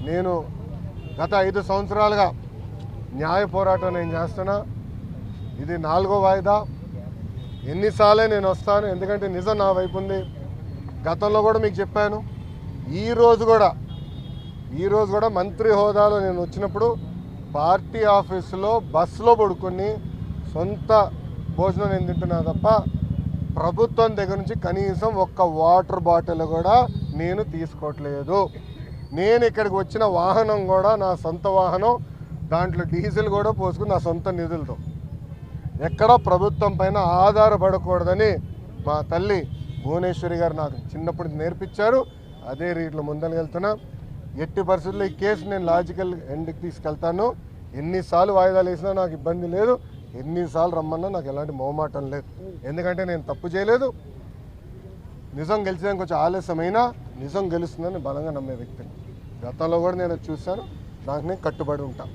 నేను గత 5 సంవత్సరాలుగా న్యాయ పోరాటం నేను చేస్తున్నా. ఇది 4వ వాయిదా. ఎన్నిసార్లే నేను వస్తాను, ఎందుకంటే నిజం నా వైపు ఉంది. గతంలో కూడా మీకు చెప్పాను. ఈరోజు కూడా మంత్రి హోదాలో నేను వచ్చినప్పుడు పార్టీ ఆఫీసులో బస్సులో పడుకొని సొంత భోజనం నేను తింటున్నా తప్ప ప్రభుత్వం దగ్గర నుంచి కనీసం ఒక్క వాటర్ బాటిల్ కూడా నేను తీసుకోవట్లేదు. నేను ఇక్కడికి వచ్చిన వాహనం కూడా నా సొంత వాహనం, దాంట్లో డీజిల్ కూడా పోసుకుని నా సొంత నిధులతో. ఎక్కడ ప్రభుత్వం పైన ఆధారపడకూడదని మా తల్లి భువనేశ్వరి గారు నాకు చిన్నప్పుడు నేర్పించారు. అదే రీతిలో ముందరకెళ్తున్నా. ఎట్టి పరిస్థితుల్లో ఈ కేసు నేను లాజికల్ ఎండ్కి తీసుకెళ్తాను. ఎన్నిసార్లు వాయిదాలు వేసినా నాకు ఇబ్బంది లేదు, ఎన్నిసార్లు రమ్మన్నా నాకు ఎలాంటి మొహమాటం లేదు. ఎందుకంటే నేను తప్పు చేయలేదు. నిజం గెలిచడానికి కొంచెం ఆలస్యమైనా నిజం గెలుస్తుందని బలంగా నమ్మే వ్యక్తిని. గతంలో కూడా నేను చూశాను. నాకు నేను కట్టుబడి ఉంటాను.